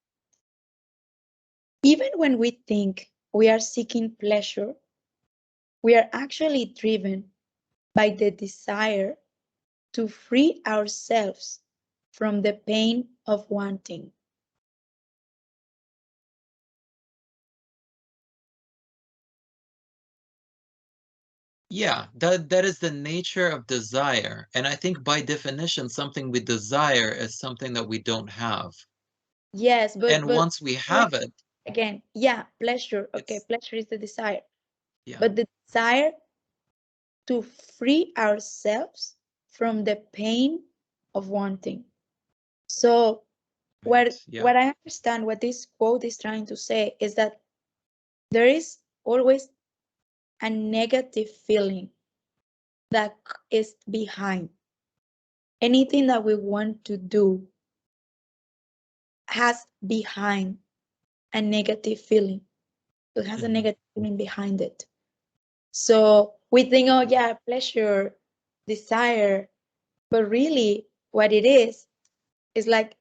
Even when we think we are seeking pleasure, we are actually driven by the desire to free ourselves from the pain of wanting. Yeah, that is the nature of desire. And I think by definition, something we desire is something that we don't have. Yes, And but once we have it, again, yeah, pleasure. Okay, it's pleasure is the desire. yeah, But the desire to free ourselves from the pain of wanting. So right. Yeah. what I understand what this quote is trying to say is that there is always a negative feeling that is behind anything that we want to do has behind a negative feeling. It has a Mhm. negative feeling behind it. So we think, oh yeah, pleasure, desire, but really what it is like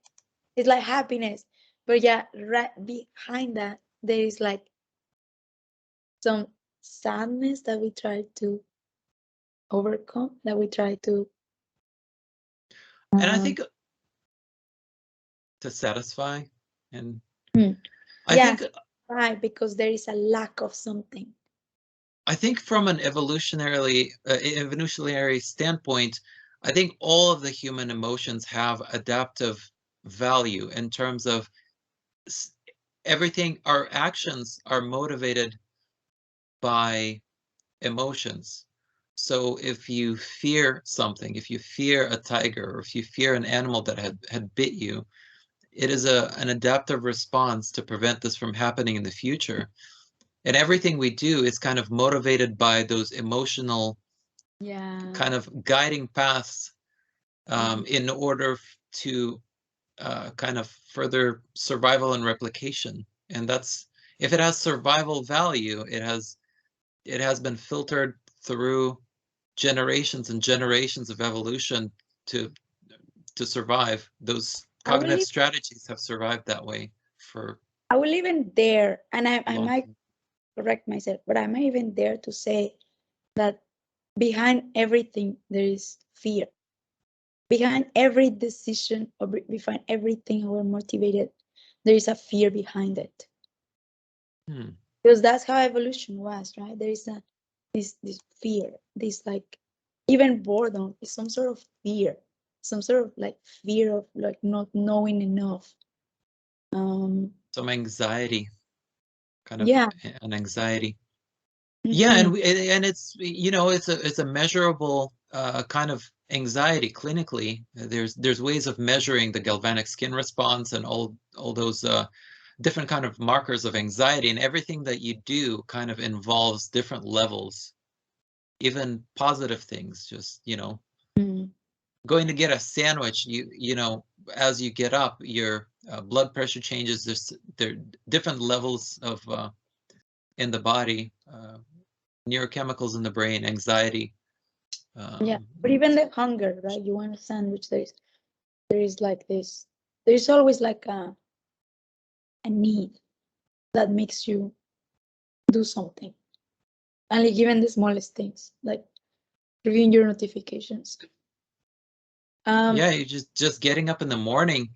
it's like happiness. But yeah, right behind that there is like some sadness that we try to overcome, that we try to And I um, think to satisfy, and hmm, I yeah, think why? Because there is a lack of something. from an evolutionary standpoint, I think all of the human emotions have adaptive value in terms of everything. Our actions are motivated by emotions. So if you fear something, if you fear a tiger, or if you fear an animal that had bit you, it is an adaptive response to prevent this from happening in the future. And everything we do is kind of motivated by those emotional Yeah. kind of guiding paths Mhm. in order to kind of further survival and replication. And that's, if it has survival value, it has been filtered through generations and generations of evolution to survive. Those I will cognitive leave strategies have survived that way for I will even dare, and a I long might time. correct myself, but I might even dare to say that behind everything there is fear. Behind every decision or behind everything we're motivated, there is a fear behind it. Hmm. Because that's how evolution was, right? There is this fear, this like even boredom is some sort of fear, some sort of like fear of like not knowing enough. Um, Some anxiety, kind of yeah. an anxiety. Yeah, Hmm. and it's, you know, it's a measurable kind of anxiety clinically. There's ways of measuring the galvanic skin response and all those different kind of markers of anxiety, and everything that you do kind of involves different levels, even positive things. Just, you know, Hmm. going to get a sandwich, you know, as you get up, your blood pressure changes. There different levels of in the body, neurochemicals in the brain, anxiety. Yeah, Um, but even the hunger, right? You want a sandwich, there is there is like this, there's always like a need that makes you do something. And like even the smallest things, like reviewing your notifications. Yeah, you just getting up in the morning,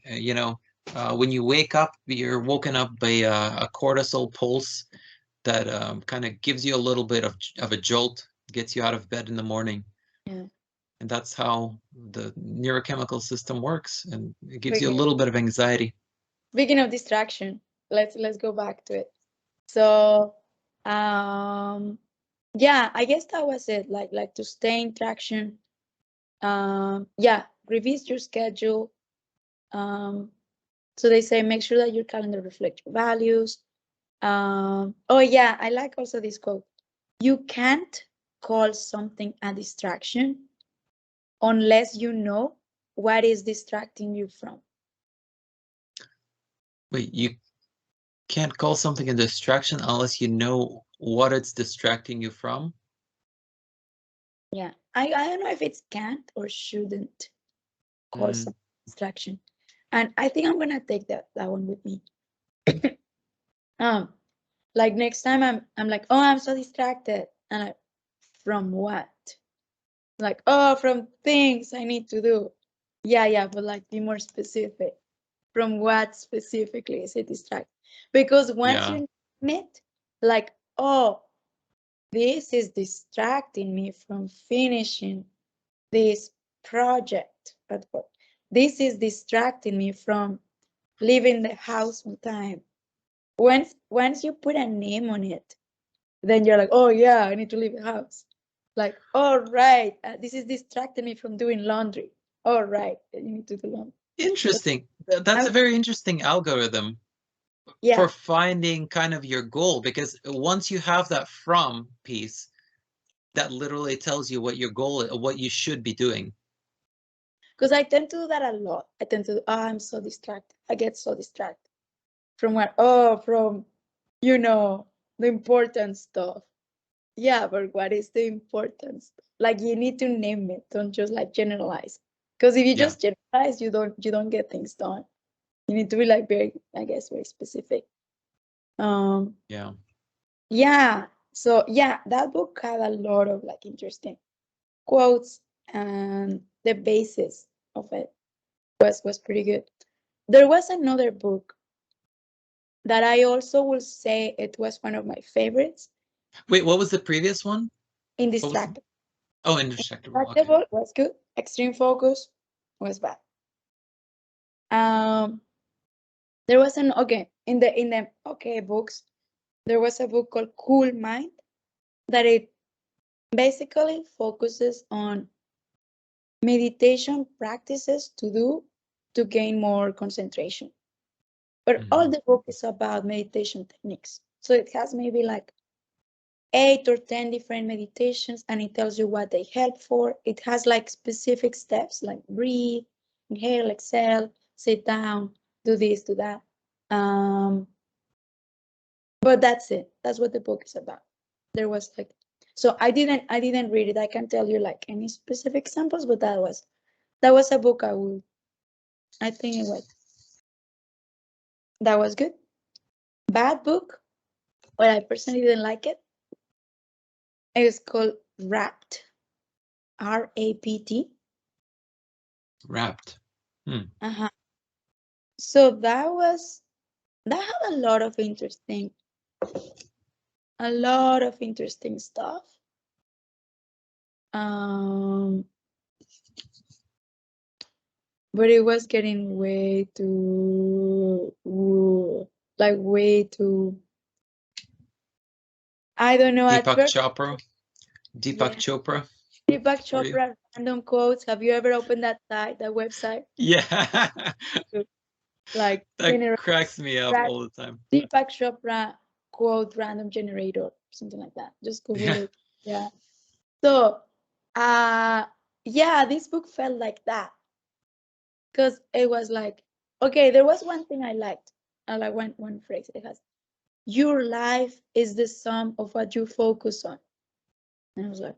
when you wake up, you're woken up by a cortisol pulse that kind of gives you a little bit of a jolt, gets you out of bed in the morning. Yeah. And that's how the neurochemical system works, and it gives you a Speaking, little bit of anxiety. speaking of distraction, let's go back to it. So yeah, I guess that was it. Like to stay in traction. Yeah, revise your schedule. So they say make sure that your calendar reflects your values. Oh yeah, I like also this quote. You can't call something a distraction unless you know what is distracting you from. Wait, you can't call something a distraction unless you know what it's distracting you from? Yeah, I don't know if it's can't or shouldn't call Mm. something distraction. And I think I'm gonna take that one with me. Like next time I'm like, oh, I'm so distracted. And I, from what? Like, oh, from things I need to do. Yeah, but like be more specific. From what specifically is it distract? Because once Yeah. you name it, like, oh, this is distracting me from finishing this project at work. This is distracting me from leaving the house on time. Once you put a name on it, then you're like, oh yeah, I need to leave the house. Like, all right, this is distracting me from doing laundry. All right, you need to do laundry. Interesting. That's a very interesting algorithm Yeah, for finding kind of your goal, because once you have that from piece, that literally tells you what your goal is, what you should be doing. because I tend to do that a lot. I tend to, oh, I'm so distracted. I get so distracted from what? Oh, from, the important stuff. Yeah, but what is the importance? Like you need to name it. Don't just like generalize. Because if you Yeah. just generalize, you don't get things done. You need to be like very, I guess, very specific. Yeah. Yeah. So yeah, that book had a lot of like interesting quotes, and the basis of it was pretty good. There was another book that I also will say it was one of my favorites. Wait, what was the previous one? What was Indistractable. Oh, Indestructible. Okay. Indistractable was good. Extreme Focus was bad. Um, there was an okay in the okay books. There was a book called Cool Mind that it basically focuses on meditation practices to do to gain more concentration. But all Mhm. the book is about meditation techniques. So it has maybe like 8 or 10 different meditations, and it tells you what they help for. It has like specific steps like breathe, inhale, exhale, sit down, do this, do that. But that's it. That's what the book is about. There was like, so I didn't read it. I can't tell you like any specific examples, but that was a book I think that was good. Bad book, but I personally didn't like it. It was called Wrapped, RAPT. Wrapped. Uh-huh. So that had a lot of interesting stuff. Um, but it was getting way too like way too. I don't know. At Deepak first, Chopra. Deepak yeah, Chopra Deepak for you. Chopra random quotes. Have you ever opened that website? Yeah. Like That generate cracks me up all the time. Deepak Chopra quote random generator, something like that. Just Google Yeah. it. Yeah. So, yeah, this book felt like that because it was like, okay, there was one thing I liked. I like one phrase it has. Your life is the sum of what you focus on. And I was like,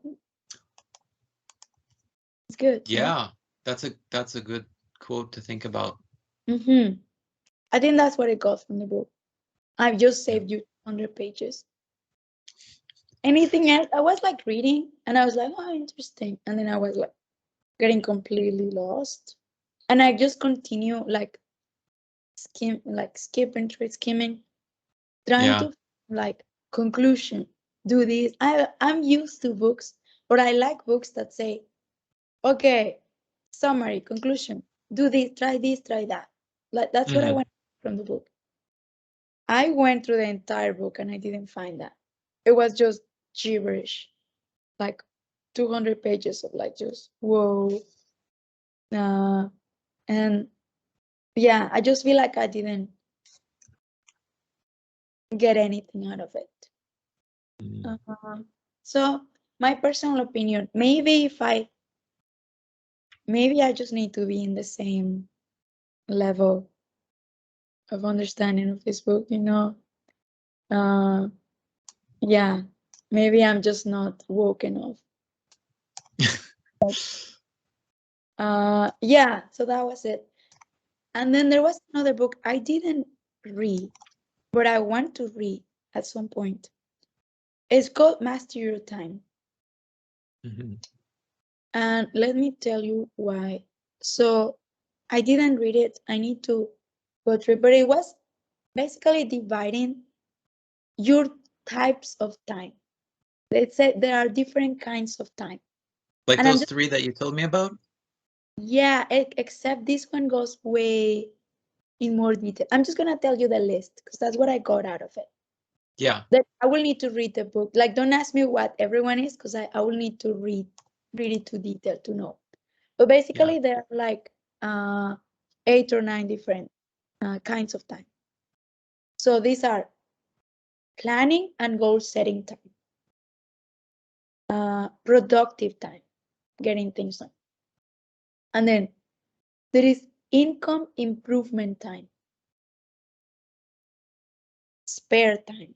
it's good, no? Yeah. That's a good quote to think about. I think that's what I got from the book. I've just saved you 100 pages. Anything else? I was like reading and I was like, oh, interesting. And then I was like getting completely lost. And I just continue like skipping through skimming, trying to like conclusion. Do this. I'm used to books, but I like books that say, okay, summary, conclusion. Do this, try that. Like that's what I want from the book. I went through the entire book and I didn't find that. It was just gibberish, like 200 pages of like just whoa. And yeah, I just feel like I didn't get anything out of it. So my personal opinion, maybe I just need to be in the same level of understanding of this book, you know. Yeah, maybe I'm just not woke enough. Yeah, so that was it. And then there was another book I didn't read, but I want to read at some point. It's called Master Your Time. And let me tell you why. So I didn't read it. I need to go through it, but it was basically dividing your types of time. They said there are different kinds of time. Like and those three that you told me about? Yeah, except this one goes way in more detail. I'm just gonna tell you the list because that's what I got out of it. Yeah. That I will need to read the book. Like, don't ask me what everyone is because I will need to read it to detail to know. But basically, there are like 8 or 9 different kinds of time. So these are planning and goal setting time, productive time, getting things done, and then there is income improvement time, spare time,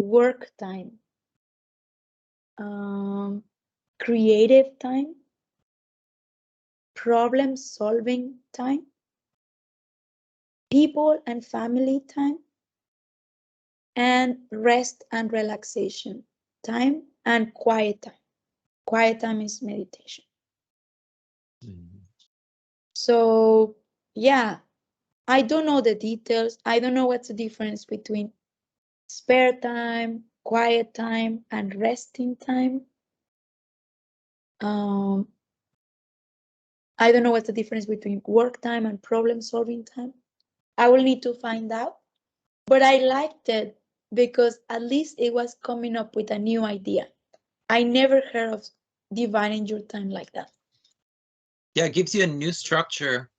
work time, creative time, problem solving time, people and family time, and rest and relaxation time, and quiet time. Quiet time is meditation. So yeah, I don't know the details. I don't know what's the difference between spare time, quiet time, and resting time. I don't know what's the difference between work time and problem solving time. I will need to find out. But I liked it because at least it was coming up with a new idea. I never heard of dividing your time like that. Yeah, it gives you a new structure,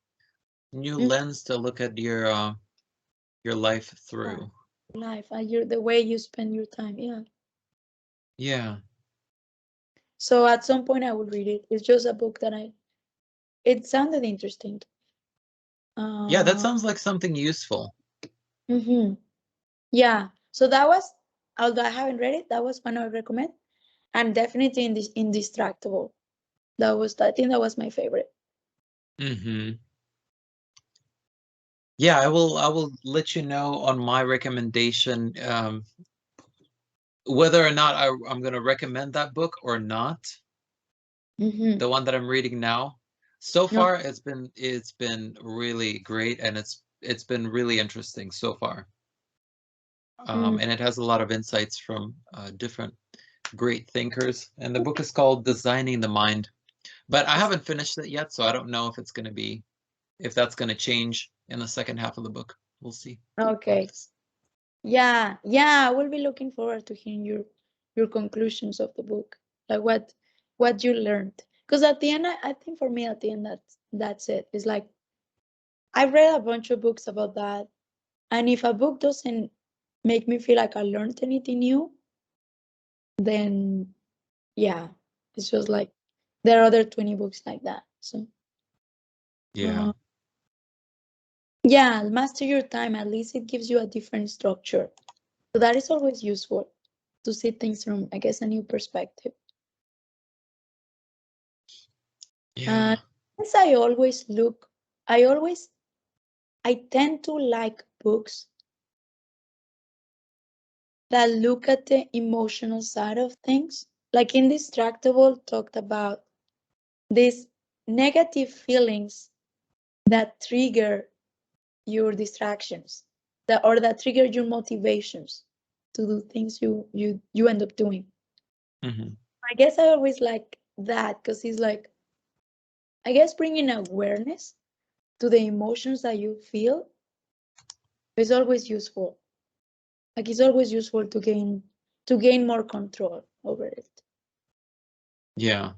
new lens to look at your life through. Life, the way you spend your time, yeah. Yeah. So at some point I will read it. It's just a book that it sounded interesting. Yeah, that sounds like something useful. Yeah, so that was, although I haven't read it, that was one I would recommend. And definitely Indistractable. I think that was my favorite. Yeah, I will let you know on my recommendation whether or not I'm going to recommend that book or not. The one that I'm reading now. So far, it's been really great, and it's been really interesting so far. And it has a lot of insights from different great thinkers. And the book is called Designing the Mind. But I haven't finished it yet, so I don't know if it's going to be, if that's going to change in the second half of the book. We'll see. Okay. Yeah, I will be looking forward to hearing your conclusions of the book, like what you learned. Because at the end, I think for me, at the end, that's it. It's like I've read a bunch of books about that, and if a book doesn't make me feel like I learned anything new, then yeah, it's just like there are other 20 books like that. So Yeah. Yeah, master your time. At least it gives you a different structure. So that is always useful to see things from, I guess, a new perspective. Yeah. Yes, I tend to like books that look at the emotional side of things. Like Indistractable talked about these negative feelings that trigger your distractions, that trigger your motivations to do things you end up doing. Mm-hmm. I guess I always like that because it's like, I guess bringing awareness to the emotions that you feel is always useful. Like it's always useful to gain more control over it. Yeah.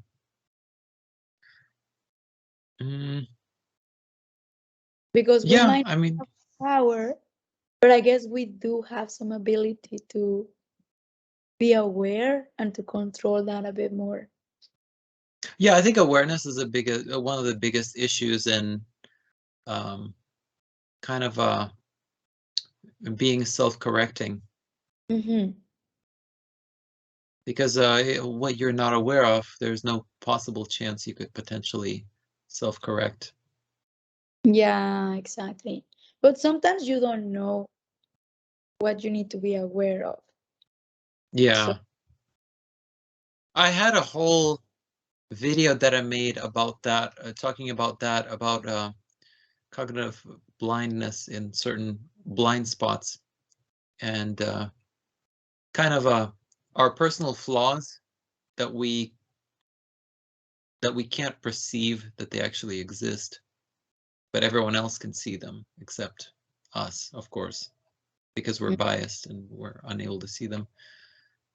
Mm, Because we yeah, might I mean, have power, but I guess we do have some ability to be aware and to control that a bit more. yeah, I think awareness is one of the biggest issues in kind of being self-correcting, Mm-hmm. because what you're not aware of, there's no possible chance you could potentially self-correct. Yeah, exactly. But sometimes you don't know what you need to be aware of. So, Yeah. I had a whole video that I made about that, talking about that, about cognitive blindness in certain blind spots, and kind of our personal flaws that we can't perceive that they actually exist, but everyone else can see them except us, of course, because we're biased and we're unable to see them.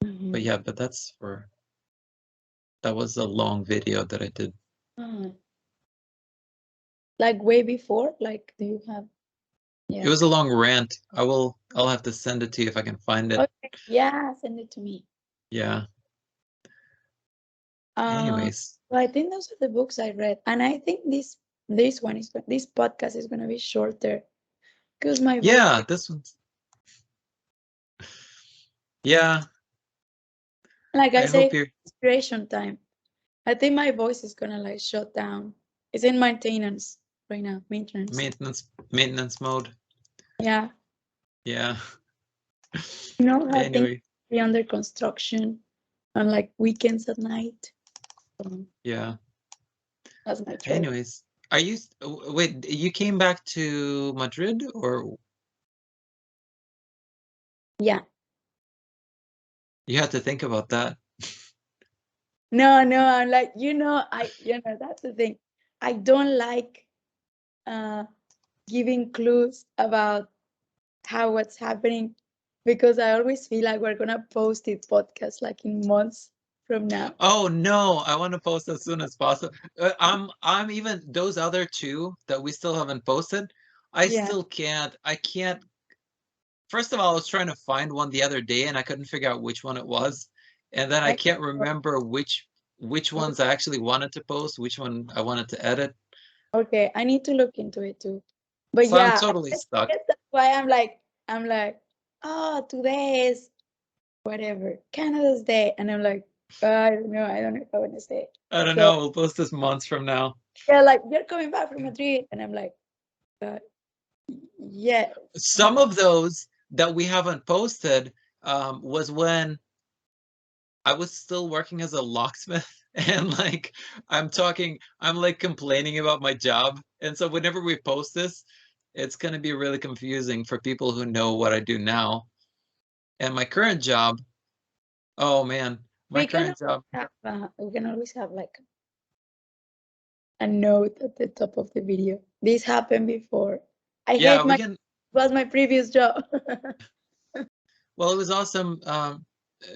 But mhm. yeah, that was a long video that I did. Ah, like way before, like do you have? It Yeah. was a long rant. I'll have to send it to you if I can find it. Okay. Yeah, send it to me. Yeah. Uh, Anyways. so I think those are the books I read, and I think this podcast is gonna be shorter because my voice, Yeah, this one's yeah, like I I say, hope you're inspiration time. I think my voice is gonna like shut down. It's in maintenance right now, maintenance. maintenance mode. Yeah, Yeah. you know how things Anyway, be under construction on like weekends at night. yeah. That's my trouble. Anyways, are you wait, you came back to Madrid, or Yeah. you had to think about that? No, I'm like, that's the thing. I don't like uh giving clues about how what's happening because I always feel like we're gonna post it podcast like in months from now. Oh no, I want to post as soon as possible. I'm even those other two that we still haven't posted. I Yeah. still can't. I can't. First of all, I was trying to find one the other day and I couldn't figure out which one it was. And then I I can't remember which ones I actually wanted to post, which one I wanted to edit. okay, I need to look into it too. But So I'm yeah, totally I stuck. guess that's why I'm like, oh, today is whatever, Canada's Day. And I'm like, I don't know. I don't know if I want to say it. I don't So know. We'll post this months from now. yeah, like you're coming back from Madrid. And I'm like, uh, yeah. Some of those that we haven't posted was when I was still working as a locksmith, and like I'm like complaining about my job. And so whenever we post this, it's going to be really confusing for people who know what I do now. And my current job, oh man, my We can current job. always have like a note at the top of the video. This happened before. I Yeah, hate we my can. was my previous job. Well, it was awesome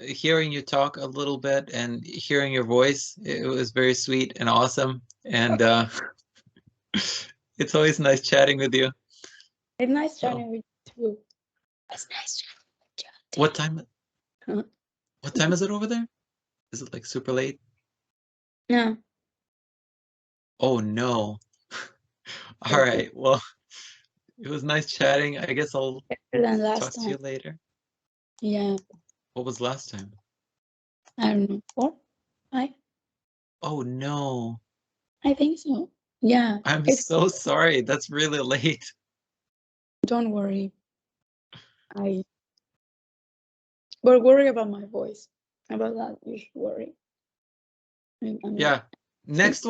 hearing you talk a little bit and hearing your voice. It was very sweet and awesome. And it's always nice chatting with you. It's nice So, chatting with you too. It's nice chatting with you what time? too. What time is it over there? Is it like super late? No, Oh no. All okay. right. Well, it was nice chatting. I guess I'll Better than talk last to time. you later. Yeah, What was last time? I don't know. 4, 5. Oh no. I think so. Yeah, I'm it's so sorry. That's really late. don't worry. But worry about my voice. About that, you should worry. I'm Yeah. Next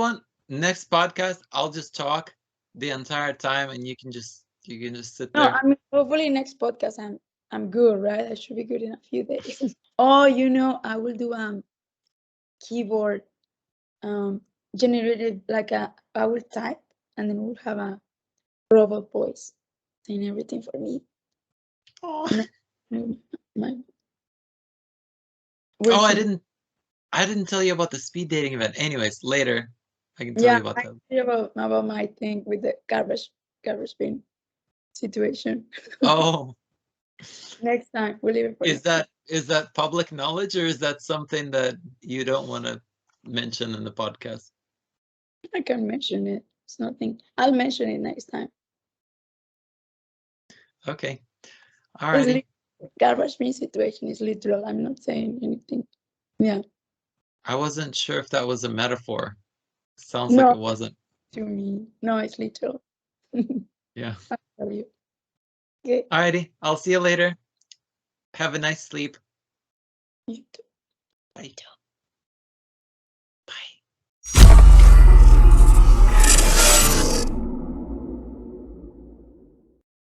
podcast, I'll just talk the entire time and you can just sit no, there. I mean hopefully next podcast I'm good, right? I should be good in a few days. Oh, I will do keyboard generated like I will type and then we'll have a robot voice and everything for me. Oh, We'll oh, see. I didn't tell you about the speed dating event. Anyways, later I can tell Yeah, you about I that. hear about my thing with the garbage bin situation. Oh, Next time we'll leave it for is next time. that public knowledge or is that something that you don't want to mention in the podcast? I can mention it. It's nothing. I'll mention it next time. Okay. It's Alrighty. garbage bin situation is literal. I'm not saying anything. Yeah. I wasn't sure if that was a metaphor. Sounds like No, it wasn't. to me. No, it's literal. Yeah. I'll tell you. Okay. Alrighty. I'll see you later. Have a nice sleep. You too. Bye.